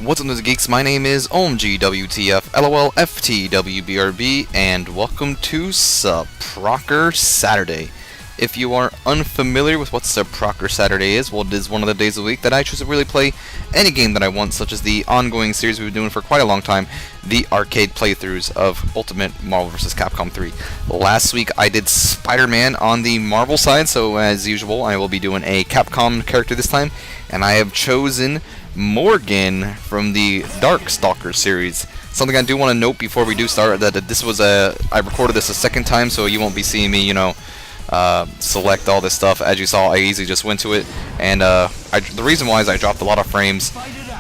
What's up, geeks? My name is OMGWTF, LOLFTWBRB, and welcome to Suprocker Saturday. If you are unfamiliar with what Suprocker Saturday is, well, it is one of the days of the week that I choose to really play any game that I want, such as the ongoing series we've been doing for quite a long time, the arcade playthroughs of Ultimate Marvel vs. Capcom 3. Last week I did Spider-Man on the Marvel side, so as usual I will be doing a Capcom character this time, and I have chosen Morrigan from the Darkstalker series. Something I do want to note before we do start, that this was I recorded this a second time, so you won't be seeing me, select all this stuff. As you saw, I easily just went to it, and the reason why is I dropped a lot of frames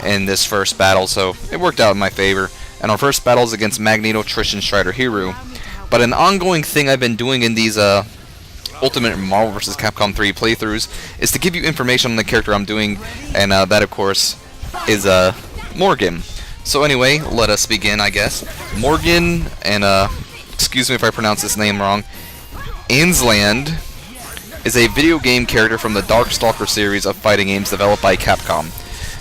in this first battle, so it worked out in my favor. And our first battle is against Magneto, Tristan, Strider, Hero. But an ongoing thing I've been doing in these Ultimate Marvel vs. Capcom 3 playthroughs is to give you information on the character I'm doing, and that of course is Morrigan. So anyway, let us begin, I guess. Morrigan, and excuse me if I pronounce this name wrong, Ansland is a video game character from the Darkstalker series of fighting games developed by Capcom.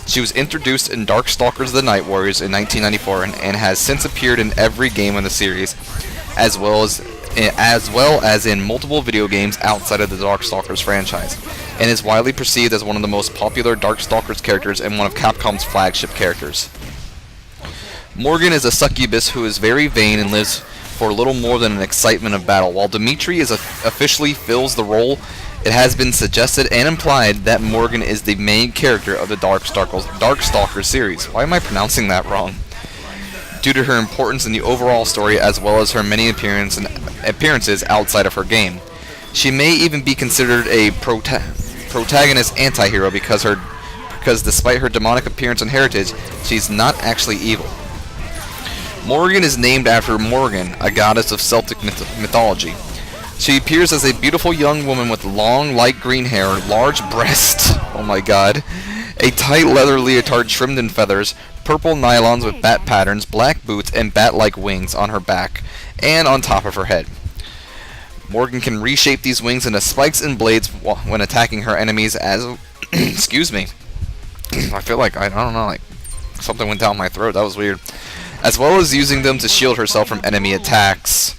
She was introduced in Darkstalkers The Night Warriors in 1994 and has since appeared in every game in the series, as well as in multiple video games outside of the Darkstalkers franchise, and is widely perceived as one of the most popular Darkstalkers characters and one of Capcom's flagship characters. Morrigan is a succubus who is very vain and lives for little more than an excitement of battle. While Dimitri officially fills the role, it has been suggested and implied that Morrigan is the main character of the Darkstalkers series. Why am I pronouncing that wrong? Due to her importance in the overall story, as well as her many appearances outside of her game. She may even be considered a protagonist anti-hero because despite her demonic appearance and heritage, she's not actually evil. Morrigan is named after Morrigan, a goddess of Celtic mythology. She appears as a beautiful young woman with long, light green hair, large breasts, oh my god, a tight leather leotard trimmed in feathers, purple nylons with bat patterns, black boots, and bat-like wings on her back and on top of her head. Morrigan can reshape these wings into spikes and blades when attacking her enemies as excuse me. I feel like, I don't know, like something went down my throat. That was weird. As well as using them to shield herself from enemy attacks.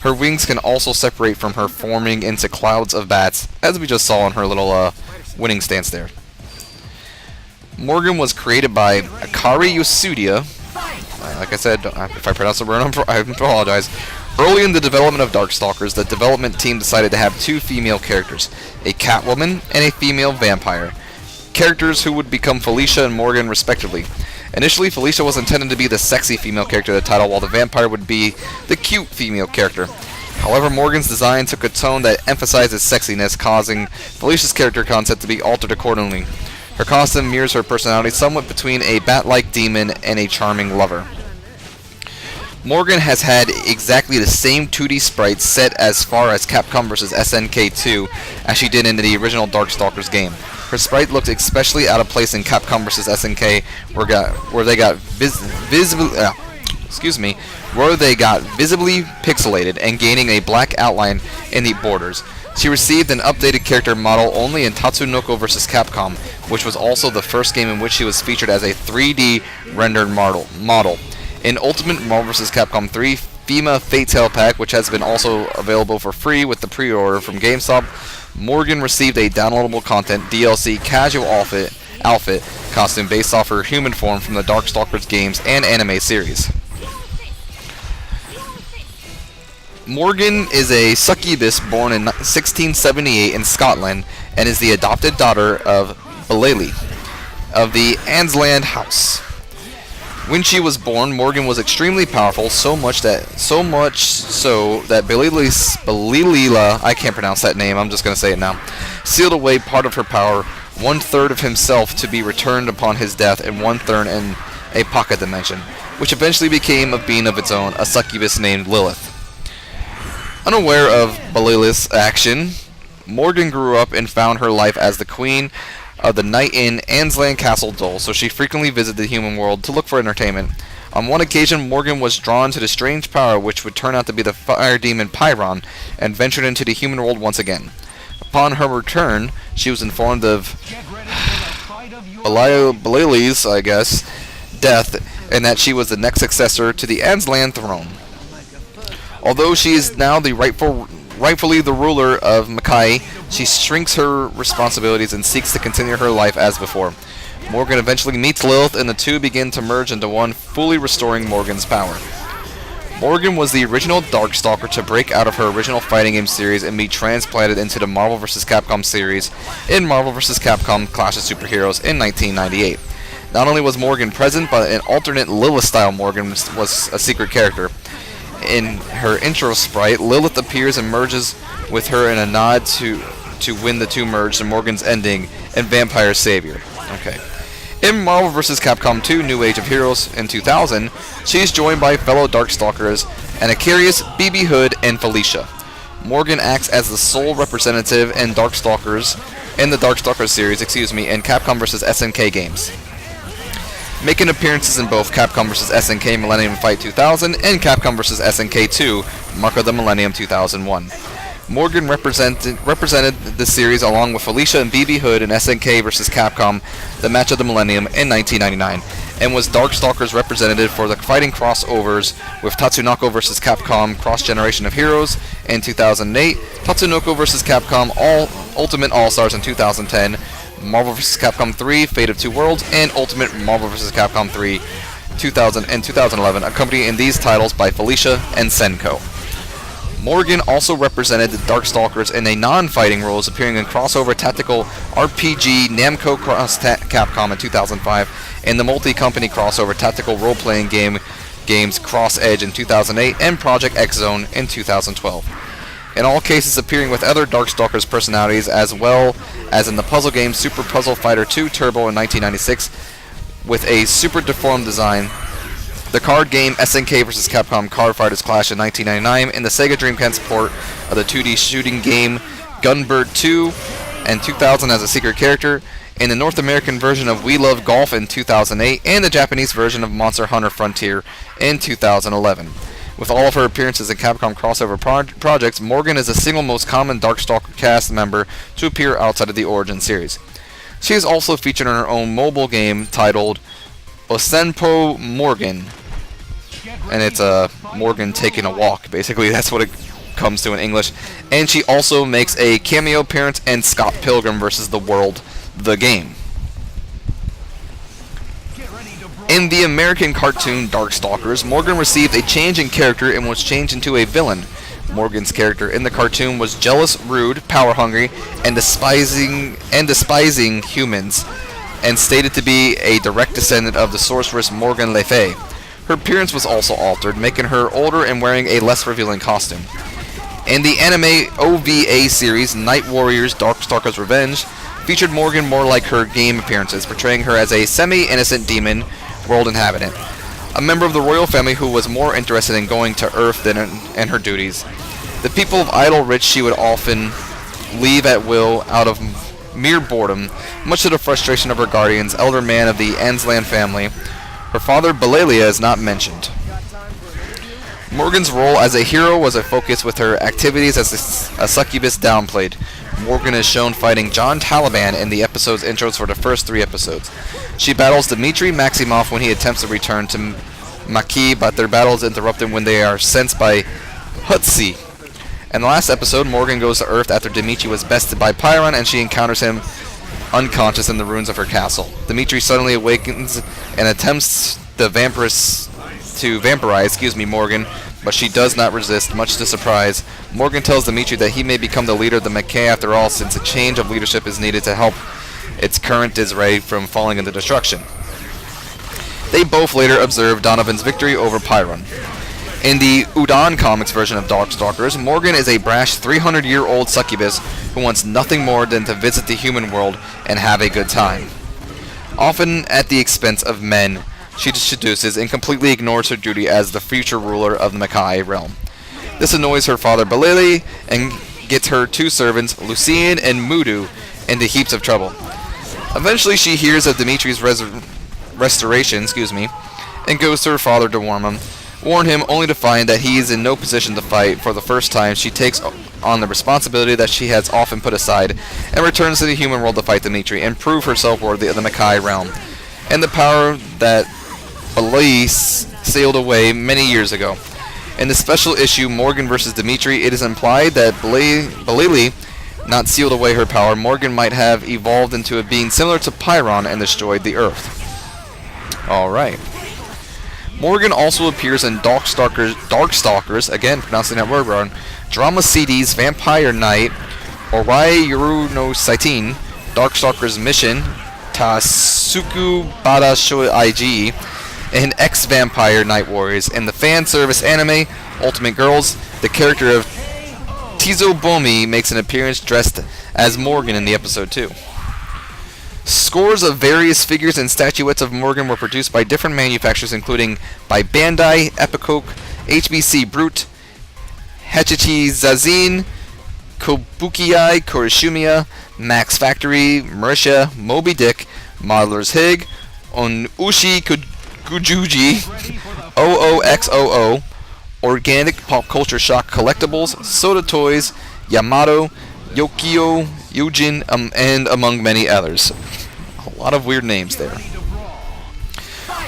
Her wings can also separate from her, forming into clouds of bats, as we just saw in her little winning stance there. Morrigan was created by Akari Yosudia. Like I said, if I pronounce it wrong, I apologize. Early in the development of Darkstalkers, the development team decided to have two female characters, a Catwoman and a female vampire. Characters who would become Felicia and Morrigan respectively. Initially, Felicia was intended to be the sexy female character of the title, while the vampire would be the cute female character. However, Morrigan's design took a tone that emphasizes sexiness, causing Felicia's character concept to be altered accordingly. Her costume mirrors her personality somewhat between a bat-like demon and a charming lover. Morrigan has had exactly the same 2D sprites set as far as Capcom vs. SNK 2 as she did in the original Darkstalkers game. Her sprite looked especially out of place in Capcom vs. SNK, where they got visibly pixelated and gaining a black outline in the borders. She received an updated character model only in Tatsunoko vs. Capcom, which was also the first game in which she was featured as a 3D rendered model. In Ultimate Marvel vs. Capcom 3, FEMA Fate Tail Pack, which has been also available for free with the pre-order from GameStop, Morrigan received a downloadable content DLC casual outfit costume based off her human form from the Darkstalkers games and anime series. Morrigan is a succubus born in 1678 in Scotland and is the adopted daughter of Bellely of the Ansland House. When she was born, Morrigan was extremely powerful, so much so that Bellila, I can't pronounce that name, I'm just going to say it now, sealed away part of her power, 1/3 of himself to be returned upon his death, and 1/3 in a pocket dimension, which eventually became a being of its own, a succubus named Lilith. Unaware of Bellila's action, Morrigan grew up and found her life as the queen of the night in Ansland Castle Dole, so she frequently visited the human world to look for entertainment. On one occasion, Morrigan was drawn to the strange power which would turn out to be the fire demon Pyron, and ventured into the human world once again. Upon her return, she was informed of Belial's, I guess, death, and that she was the next successor to the Anslan throne. Although she is now the rightfully the ruler of Makai, she shrinks her responsibilities and seeks to continue her life as before. Morrigan eventually meets Lilith, and the two begin to merge into one, fully restoring Morrigan's power. Morrigan was the original Darkstalker to break out of her original fighting game series and be transplanted into the Marvel vs. Capcom series in Marvel vs. Capcom Clash of Superheroes in 1998. Not only was Morrigan present, but an alternate Lilith-style Morrigan was a secret character. In her intro sprite, Lilith appears and merges with her in a nod to when the two merged in Morrigan's ending and Vampire Savior. Okay. In Marvel vs. Capcom 2 New Age of Heroes in 2000, she is joined by fellow Darkstalkers Anacarius, BB Hood, and Felicia. Morrigan acts as the sole representative in the Darkstalkers series, in Capcom vs. SNK games, making appearances in both Capcom vs. SNK Millennium Fight 2000 and Capcom vs. SNK 2 Mark of the Millennium 2001. Morrigan represented the series along with Felicia and BB Hood in SNK vs. Capcom, the Match of the Millennium in 1999, and was Darkstalker's representative for the fighting crossovers with Tatsunoko vs. Capcom Cross Generation of Heroes in 2008, Tatsunoko vs. Capcom Ultimate All-Stars in 2010, Marvel vs. Capcom 3 Fate of Two Worlds, and Ultimate Marvel vs. Capcom 3 2000 and 2011, accompanied in these titles by Felicia and Senko. Morrigan also represented the Darkstalkers in a non-fighting roles, appearing in crossover tactical RPG Namco Cross Capcom in 2005, and the multi-company crossover tactical role-playing games Cross Edge in 2008 and Project X Zone in 2012. In all cases appearing with other Darkstalkers personalities, as well as in the puzzle game Super Puzzle Fighter 2 Turbo in 1996 with a super deformed design, the card game SNK vs. Capcom Card Fighters Clash in 1999, and the Sega Dreamcast port of the 2D shooting game Gunbird 2 in 2000 as a secret character, in the North American version of We Love Golf in 2008, and the Japanese version of Monster Hunter Frontier in 2011. With all of her appearances in Capcom crossover projects, Morrigan is the single most common Darkstalker cast member to appear outside of the Origin series. She is also featured in her own mobile game titled Osenpo Morrigan, and it's Morrigan taking a walk. Basically, that's what it comes to in English. And she also makes a cameo appearance in Scott Pilgrim vs. the World, the game. In the American cartoon Darkstalkers, Morrigan received a change in character and was changed into a villain. Morrigan's character in the cartoon was jealous, rude, power-hungry, and despising humans, and stated to be a direct descendant of the sorceress Morgan Le Fay. Her appearance was also altered, making her older and wearing a less revealing costume. In the anime OVA series Night Warriors Darkstalkers Revenge, featured Morrigan more like her game appearances, portraying her as a semi-innocent demon world inhabitant, a member of the royal family who was more interested in going to Earth than in her duties. The people of Idle Rich she would often leave at will out of mere boredom, much to the frustration of her guardians, elder man of the Anslan family. Her father, Balalia, is not mentioned. Morrigan's role as a hero was a focus, with her activities as a succubus downplayed. Morrigan is shown fighting John Taliban in the episode's intros for the first 3 episodes. She battles Dmitry Maximov when he attempts to return to Maki, but their battle is interrupted when they are sensed by Hutsi. In the last episode, Morrigan goes to Earth after Dmitry was bested by Pyron, and she encounters him unconscious in the ruins of her castle. Dmitry suddenly awakens and attempts to vampirize Morrigan, but she does not resist, much to surprise. Morrigan tells Dmitry that he may become the leader of the Mackay after all, since a change of leadership is needed to help its current disarray from falling into destruction. They both later observe Donovan's victory over Pyron. In the Udon Comics version of Darkstalkers, Morrigan is a brash 300-year-old succubus who wants nothing more than to visit the human world and have a good time. Often at the expense of men, she seduces and completely ignores her duty as the future ruler of the Mackay realm. This annoys her father Balili and gets her 2 servants, Lucien and Mudu, into heaps of trouble. Eventually she hears of Dimitri's restoration, and goes to her father to warn him, only to find that he is in no position to fight. For the first time, she takes on the responsibility that she has often put aside, and returns to the human world to fight Dmitry and prove herself worthy of the Mackay realm, and the power that Blaze sailed away many years ago. In the special issue Morgan vs. Dimitri, it is implied that Blaley not sealed away her power. Morgan might have evolved into a being similar to Pyron and destroyed the Earth. Alright. Morgan also appears in Darkstalkers, again pronouncing that word wrong, Drama CD's Vampire Knight, Orai Yuru no Saitin, Darkstalkers Mission, Tasuku Bada Shou IG, and X-Vampire Night Warriors. In the fan service anime Ultimate Girls, the character of Tizobomi makes an appearance dressed as Morgan in the episode 2. Scores of various figures and statuettes of Morgan were produced by different manufacturers, including by Bandai, Epicoke, HBC Brute, Hachichi Zazin, Kobukiai, Korishimeya, Max Factory, Marisha, Moby Dick, Modelers Hig, Onushi Gujuji, OOXOO, Organic Pop Culture Shock Collectibles, Soda Toys, Yamato, Yokio, Yujin, and among many others. A lot of weird names there.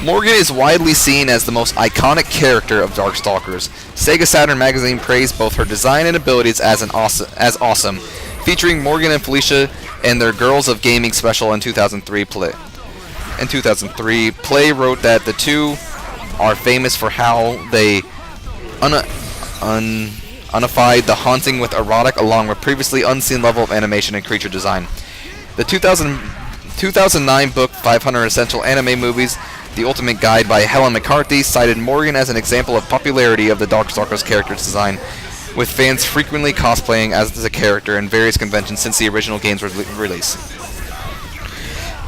Morgan is widely seen as the most iconic character of Darkstalkers. Sega Saturn magazine praised both her design and abilities as awesome, featuring Morgan and Felicia in their Girls of Gaming special in 2003 play. In 2003, Play wrote that the two are famous for how they unified the haunting with erotic along with previously unseen level of animation and creature design. The 2009 book 500 Essential Anime Movies, The Ultimate Guide by Helen McCarthy, cited Morgan as an example of popularity of the Darkstalkers character's design, with fans frequently cosplaying as the character in various conventions since the original game's release.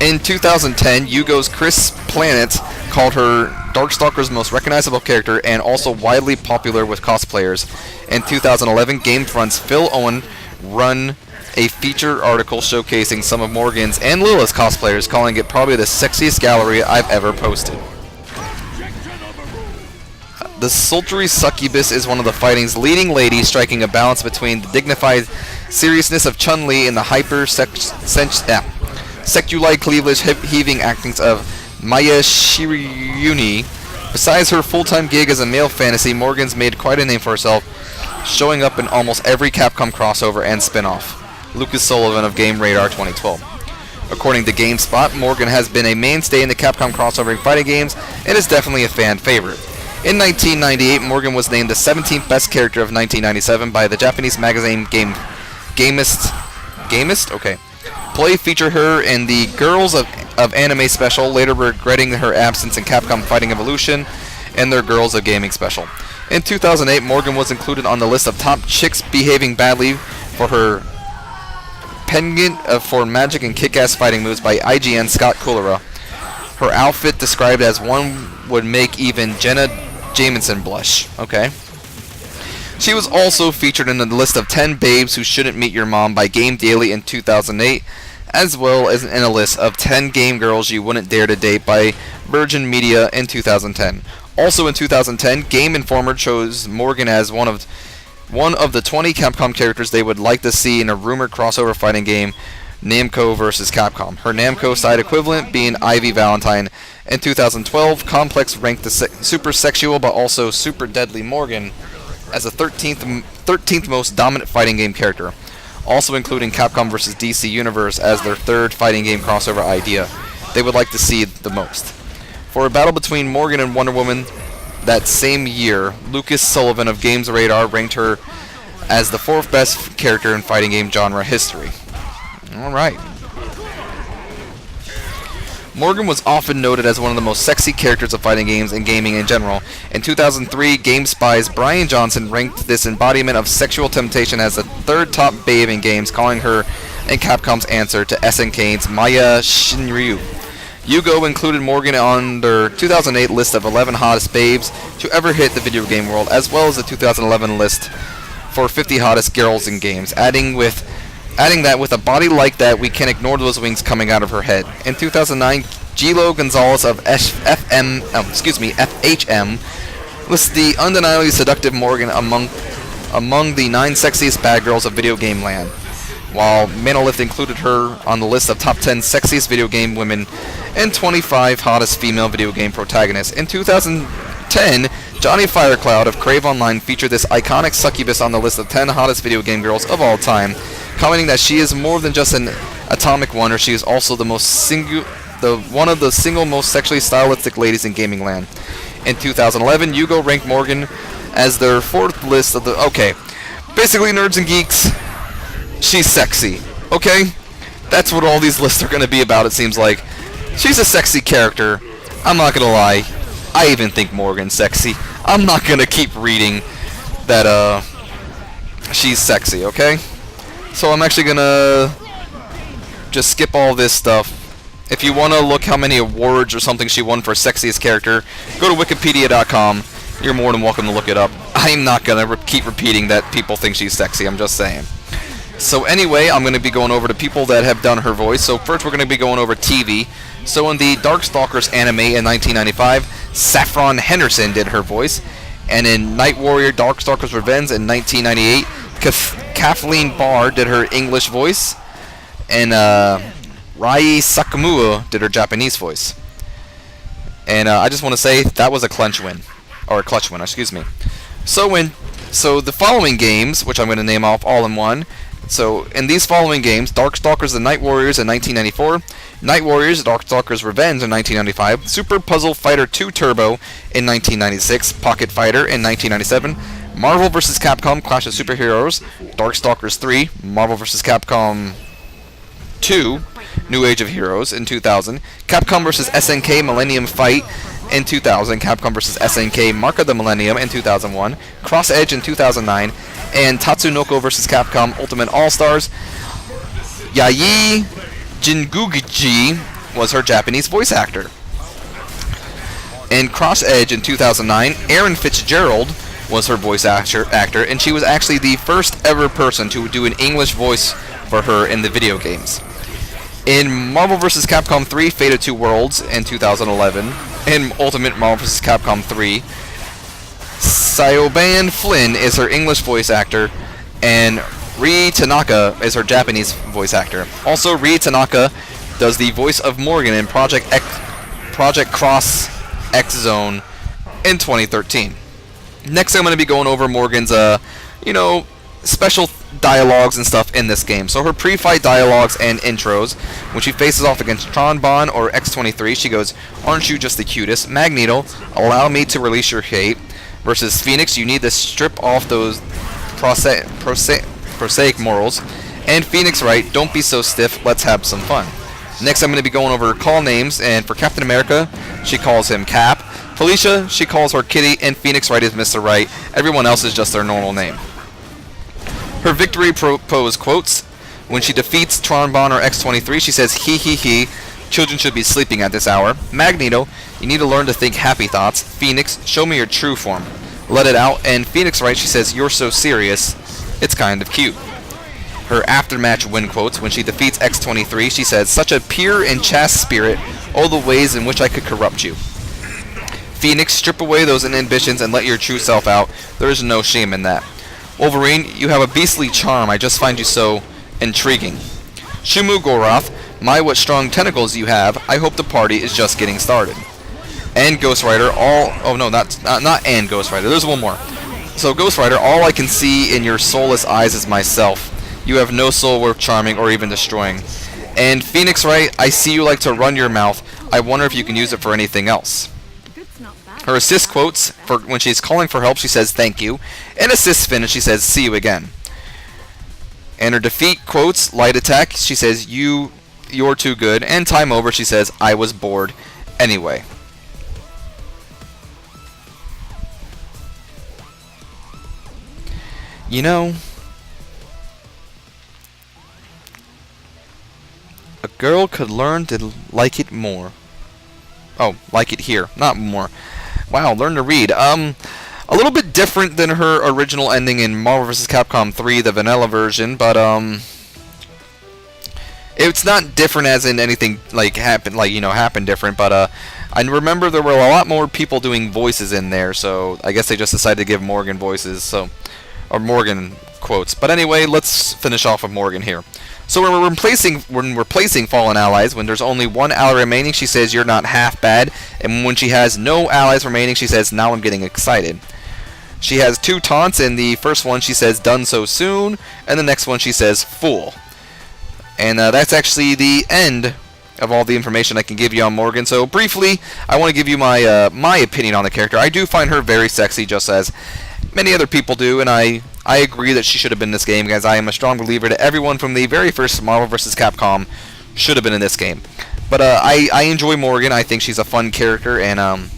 In 2010, Yugo's Chris Planet called her Darkstalker's most recognizable character and also widely popular with cosplayers. In 2011, Gamefront's Phil Owen run a feature article showcasing some of Morgan's and Lilith's cosplayers, calling it probably the sexiest gallery I've ever posted. The sultry succubus is one of the fighting's leading ladies, striking a balance between the dignified seriousness of Chun-Li and the sexualized cleavage-heaving actings of Maya Shirayuni. Besides her full-time gig as a male fantasy, Morgan's made quite a name for herself, showing up in almost every Capcom crossover and spin-off. Lucas Sullivan of Game Radar 2012. According to GameSpot, Morgan has been a mainstay in the Capcom crossover fighting games and is definitely a fan favorite. In 1998, Morgan was named the 17th best character of 1997 by the Japanese magazine Gamist? Okay. Play featured her in the Girls of Anime special, later regretting her absence in Capcom Fighting Evolution and their Girls of Gaming special. In 2008, Morgan was included on the list of top chicks behaving badly for her pendant for magic and kick-ass fighting moves by IGN Scott Coolera. Her outfit described as one would make even Jenna Jameson blush. Okay. She was also featured in the list of 10 babes who shouldn't meet your mom by Game Daily in 2008, as well as in a list of 10 game girls you wouldn't dare to date by Virgin Media in 2010. Also in 2010, Game Informer chose Morgan as one of the 20 Capcom characters they would like to see in a rumored crossover fighting game, Namco vs. Capcom. Her Namco side equivalent being Ivy Valentine. In 2012, Complex ranked the super sexual but also super deadly Morgan as the 13th most dominant fighting game character, also including Capcom vs. DC Universe as their third fighting game crossover idea they would like to see the most. For a battle between Morgan and Wonder Woman that same year, Lucas Sullivan of Games Radar ranked her as the 4th best character in fighting game genre history. Alright. Morgan was often noted as one of the most sexy characters of fighting games and gaming in general. In 2003, GameSpy's Brian Johnson ranked this embodiment of sexual temptation as the 3rd top babe in games, calling her and Capcom's answer to SNK's Maya Shinryu. Yugo included Morgan on their 2008 list of 11 hottest babes to ever hit the video game world, as well as the 2011 list for 50 hottest girls in games, adding that with a body like that, we can't ignore those wings coming out of her head. In 2009, Gilo Gonzalez of FHM lists the undeniably seductive Morgan among the 9 sexiest bad girls of video game land. while Manolift included her on the list of top 10 sexiest video game women and 25 hottest female video game protagonists. In 2010, Johnny Firecloud of Crave Online featured this iconic succubus on the list of 10 hottest video game girls of all time, commenting that she is more than just an atomic wonder, she is also one of the single most sexually stylistic ladies in gaming land. In 2011, Yugo ranked Morrigan as their 4th list of the... Okay, basically, nerds and geeks, she's sexy, okay? That's what all these lists are going to be about, it seems like. She's a sexy character. I'm not going to lie. I even think Morrigan's sexy. I'm not going to keep reading that, she's sexy, okay? So I'm actually going to just skip all this stuff. If you want to look how many awards or something she won for sexiest character, go to wikipedia.com. You're more than welcome to look it up. I'm not going to keep repeating that people think she's sexy. I'm just saying. So anyway, I'm going to be going over to people that have done her voice. So first we're going to be going over TV. So in the Darkstalkers anime in 1995, Saffron Henderson did her voice. And in Night Warrior Darkstalkers Revenge in 1998, Kathleen Barr did her English voice. And Rai Sakamura did her Japanese voice. And I just want to say that was a clutch win. Or a clutch win, excuse me. So the following games, which I'm going to name off all in one. So in these following games, Darkstalkers and Night Warriors in 1994, Night Warriors Darkstalkers Revenge in 1995, Super Puzzle Fighter 2 Turbo in 1996, Pocket Fighter in 1997, Marvel vs. Capcom Clash of Superheroes, Darkstalkers 3, Marvel vs. Capcom 2, New Age of Heroes in 2000, Capcom vs. SNK Millennium Fight in 2000, Capcom vs. SNK Mark of the Millennium in 2001, Cross Edge in 2009, and Tatsunoko vs. Capcom Ultimate All-Stars. Yayi Jinguji was her Japanese voice actor. In Cross Edge in 2009, Erin Fitzgerald was her voice actor, and she was actually the first ever person to do an English voice for her in the video games. In Marvel vs. Capcom 3 Fate of Two Worlds in 2011, in Ultimate Marvel vs. Capcom 3, Sayoban Flynn is her English voice actor, and Rie Tanaka is her Japanese voice actor. Also, Rie Tanaka does the voice of Morrigan in Project Cross X Zone in 2013. Next, I'm going to be going over Morrigan's, special dialogues and stuff in this game. So her pre-fight dialogues and intros, when she faces off against Tron or X-23, she goes, "Aren't you just the cutest? Magneto, allow me to release your hate." Versus Phoenix, "You need to strip off those prosaic morals." And Phoenix, "Right, don't be so stiff, let's have some fun." Next, I'm going to be going over call names, and for Captain America, she calls him Cap. Felicia, she calls her Kitty, and Phoenix Wright is Mr. Right. Everyone else is just their normal name. Her victory pose quotes: when she defeats Tron or X-23, she says, "He, children should be sleeping at this hour." Magneto, "You need to learn to think happy thoughts." Phoenix, "Show me your true form. Let it out." And Phoenix Wright, she says, "You're so serious, it's kind of cute." Her aftermatch win quotes: when she defeats X-23, she says, "Such a pure and chaste spirit, all the ways in which I could corrupt you." Phoenix, "Strip away those inhibitions and let your true self out. There is no shame in that." Wolverine, "You have a beastly charm, I just find you so intriguing." Shumu Gorath, "My, what strong tentacles you have, I hope the party is just getting started." And Ghost Rider, not and Ghost Rider, there's one more. So Ghost Rider, "All I can see in your soulless eyes is myself. You have no soul worth charming or even destroying." And Phoenix Wright, "I see you like to run your mouth. I wonder if you can use it for anything else." Her assist quotes: for when she's calling for help, she says, "Thank you." And assist finish, she says, "See you again." And her defeat quotes: light attack, she says, "You're too good." And time over, she says, "I was bored anyway." You know, a girl could learn to like it more. Oh, like it here, not more. Wow, learn to read. A little bit different than her original ending in Marvel vs. Capcom 3, the vanilla version, but it's not different as in anything happened different, but I remember there were a lot more people doing voices in there, so I guess they just decided to give Morrigan voices, or Morrigan quotes. But anyway, let's finish off with Morrigan here. So when replacing fallen allies, when there's only one ally remaining, she says you're not half bad, and when she has no allies remaining, she says now I'm getting excited. She has 2 taunts, and the first one she says done so soon, and the next one she says fool. And that's actually the end of all the information I can give you on Morrigan. So briefly, I want to give you my my opinion on the character. I do find her very sexy, just as many other people do, and I agree that she should have been in this game, guys. I am a strong believer that everyone from the very first Marvel vs. Capcom should have been in this game. But I enjoy Morrigan. I think she's a fun character, and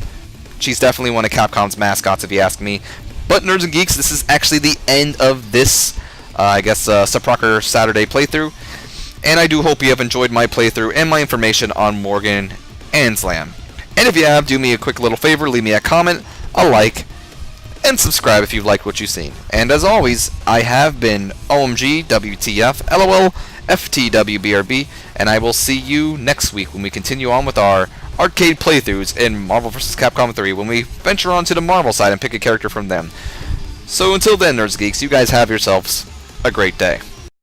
she's definitely one of Capcom's mascots, if you ask me. But Nerds and Geeks, this is actually the end of this, I guess, Suprocker Saturday playthrough. And I do hope you have enjoyed my playthrough and my information on Morrigan and Slam. And if you have, do me a quick little favor, leave me a comment, a like, and subscribe if you've liked what you've seen. And as always, I have been OMG, WTF, LOL, FTWBRB, and I will see you next week when we continue on with our arcade playthroughs in Marvel vs. Capcom 3, when we venture on to the Marvel side and pick a character from them. So until then, Nerds Geeks, you guys have yourselves a great day.